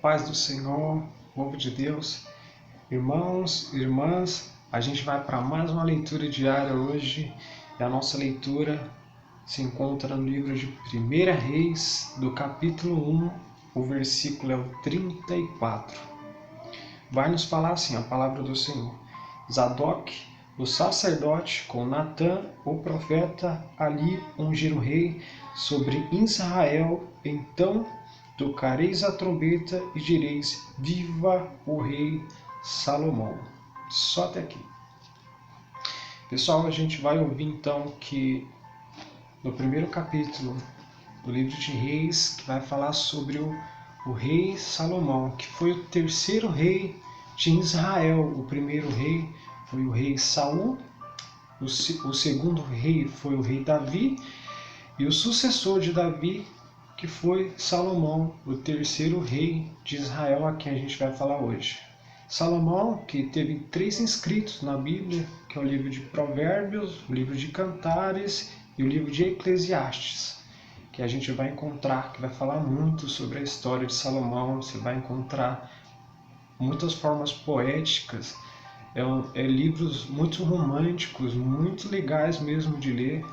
paz do Senhor, povo de Deus, irmãos, irmãs, a gente vai para mais uma leitura diária hoje, e a nossa leitura se encontra no livro de 1 Reis, do capítulo 1, o versículo é o 34. Vai nos falar assim a palavra do Senhor: Zadok, o sacerdote, com Natã, o profeta, ali ungiram o rei sobre Israel. Então tocareis a trombeta e direis: viva o rei Salomão. Só até aqui. Pessoal, a gente vai ouvir então que no primeiro capítulo do livro de Reis, que vai falar sobre o rei Salomão, que foi o terceiro rei de Israel. O primeiro rei foi o rei Saul, o segundo rei foi o rei Davi, e o sucessor de Davi, que foi Salomão, o terceiro rei de Israel, a quem a gente vai falar hoje. Salomão, que teve 3 escritos na Bíblia, que é o livro de Provérbios, o livro de Cantares e o livro de Eclesiastes, que a gente vai encontrar, que vai falar muito sobre a história de Salomão. Você vai encontrar muitas formas poéticas, livros muito românticos, muito legais mesmo de ler.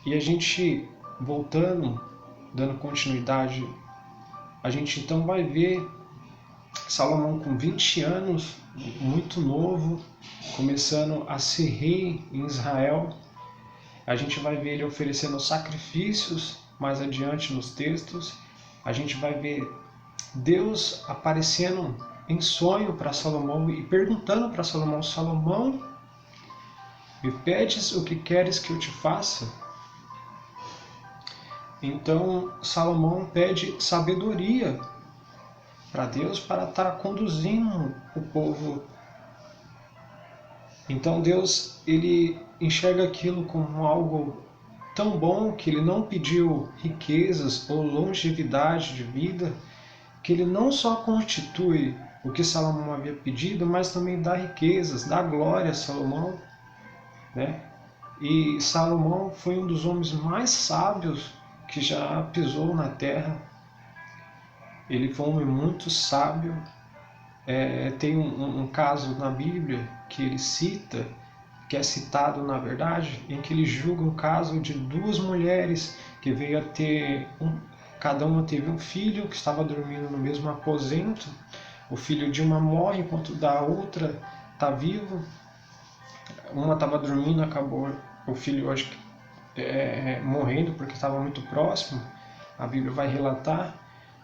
E a gente, voltando, dando continuidade, a gente então vai ver Salomão com 20 anos, muito novo, começando a ser rei em Israel. A gente vai ver ele oferecendo sacrifícios mais adiante nos textos. A gente vai ver Deus aparecendo em sonho para Salomão e perguntando para Salomão: Salomão, me pedes o que queres que eu te faça? Então Salomão pede sabedoria para Deus para estar conduzindo o povo. Então Deus, ele enxerga aquilo como algo tão bom que ele não pediu riquezas ou longevidade de vida, que ele não só constitui o que Salomão havia pedido, mas também dá riquezas, dá glória a Salomão, né? E Salomão foi um dos homens mais sábios que já pisou na terra. Ele foi um homem muito sábio. Tem um caso na Bíblia que ele cita, que é citado na verdade, em que ele julga um caso de 2 mulheres que veio a ter, cada uma teve um filho que estava dormindo no mesmo aposento. O filho de uma morre enquanto da outra está vivo. Uma estava dormindo, acabou o filho, acho que morrendo porque estava muito próximo. A Bíblia vai relatar.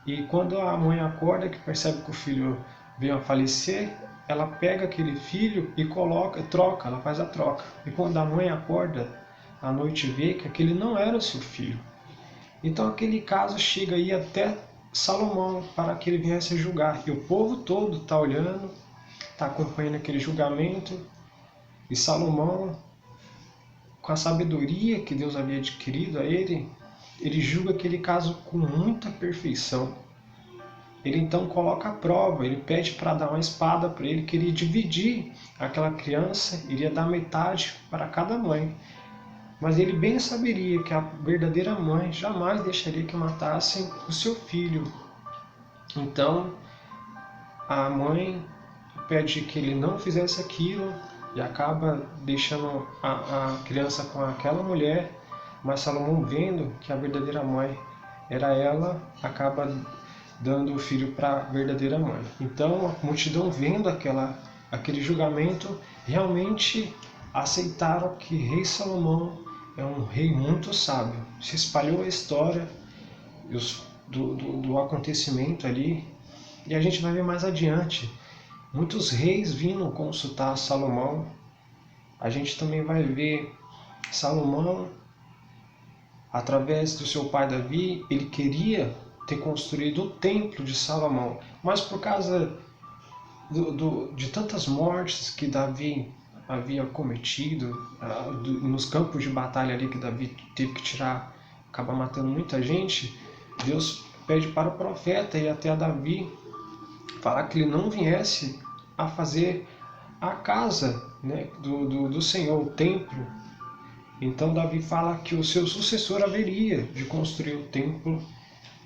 E quando a mãe acorda, que percebe que o filho veio a falecer, ela pega aquele filho e troca, ela faz a troca. E quando a mãe acorda à noite, vê que aquele não era o seu filho. Então aquele caso chega aí até Salomão para que ele viesse a julgar. E o povo todo está olhando, está acompanhando aquele julgamento. E Salomão, com a sabedoria que Deus havia adquirido a ele julga aquele caso com muita perfeição. Ele então coloca a prova, ele pede para dar uma espada para ele, queria dividir aquela criança, iria dar metade para cada mãe. Mas ele bem saberia que a verdadeira mãe jamais deixaria que matassem o seu filho. Então a mãe pede que ele não fizesse aquilo e acaba deixando a criança com aquela mulher. Mas Salomão, vendo que a verdadeira mãe era ela, acaba dando o filho para a verdadeira mãe. Então a multidão, vendo aquele julgamento, realmente aceitaram que rei Salomão é um rei muito sábio. Se espalhou a história do acontecimento ali, e a gente vai ver mais adiante muitos reis vindo consultar Salomão. A gente também vai ver Salomão, através do seu pai Davi, ele queria ter construído o templo de Salomão, mas por causa de tantas mortes que Davi havia cometido, nos campos de batalha ali que Davi teve que tirar, acabar matando muita gente, Deus pede para o profeta ir até a Davi, falar que ele não viesse a fazer a casa, né, do Senhor, o templo. Então Davi fala que o seu sucessor haveria de construir o templo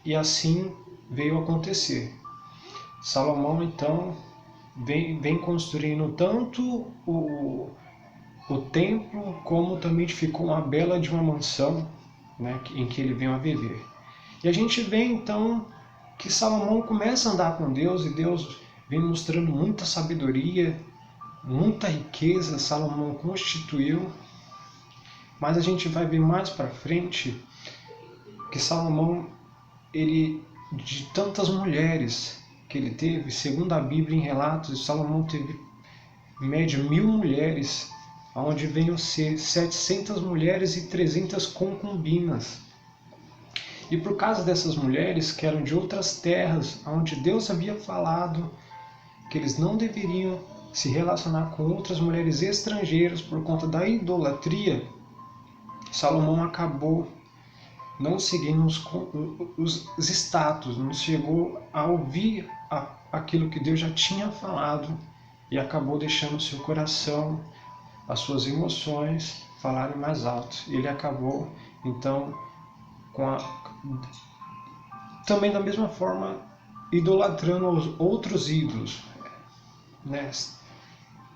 E assim veio acontecer. Salomão, então, vem construindo tanto o templo, como também ficou uma bela de uma mansão, né, em que ele veio a viver. E a gente vê, então, que Salomão começa a andar com Deus, e Deus vem mostrando muita sabedoria, muita riqueza Salomão constituiu. Mas a gente vai ver mais para frente que Salomão, de tantas mulheres que ele teve, segundo a Bíblia em relatos, Salomão teve em média 1000 mulheres, onde veio ser 700 mulheres e 300 concubinas. E por causa dessas mulheres, que eram de outras terras, onde Deus havia falado que eles não deveriam se relacionar com outras mulheres estrangeiras por conta da idolatria, Salomão acabou não seguindo os status, não chegou a ouvir aquilo que Deus já tinha falado, e acabou deixando o seu coração, as suas emoções falarem mais alto. Ele acabou, então, também da mesma forma, idolatrando os outros ídolos, né?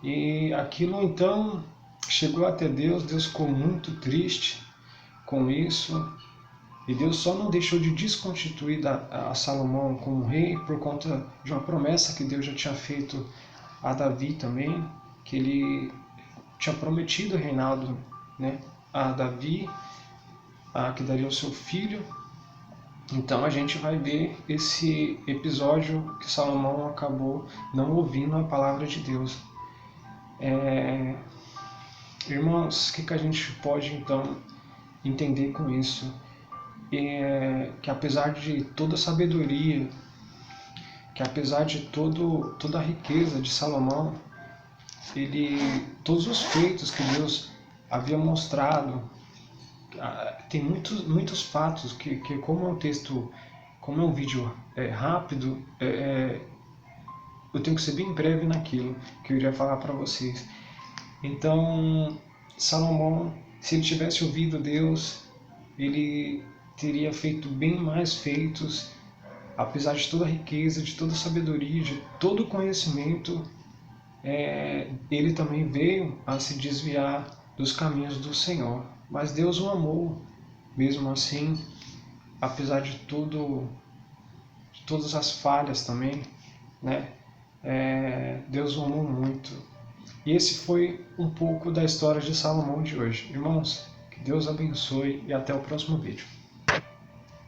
E aquilo, então, chegou até Deus. Deus ficou muito triste com isso, e Deus só não deixou de desconstituir a Salomão como rei por conta de uma promessa que Deus já tinha feito a Davi também, que ele tinha prometido o reinado, né, a Davi, que daria o seu filho. Então a gente vai ver esse episódio que Salomão acabou não ouvindo a palavra de Deus. Irmãos, o que a gente pode então entender com isso? Que apesar de toda a sabedoria, que apesar de toda a riqueza de Salomão, todos os feitos que Deus havia mostrado, tem muitos fatos que como é um texto, como é um vídeo rápido, eu tenho que ser bem breve naquilo que eu iria falar para vocês. Então, Salomão, se ele tivesse ouvido Deus, ele teria feito bem mais feitos, apesar de toda a riqueza, de toda a sabedoria, de todo o conhecimento. Ele também veio a se desviar dos caminhos do Senhor. Mas Deus o amou, mesmo assim, apesar de todas as falhas também, né? Deus o amou muito. E esse foi um pouco da história de Salomão de hoje. Irmãos, que Deus abençoe e até o próximo vídeo.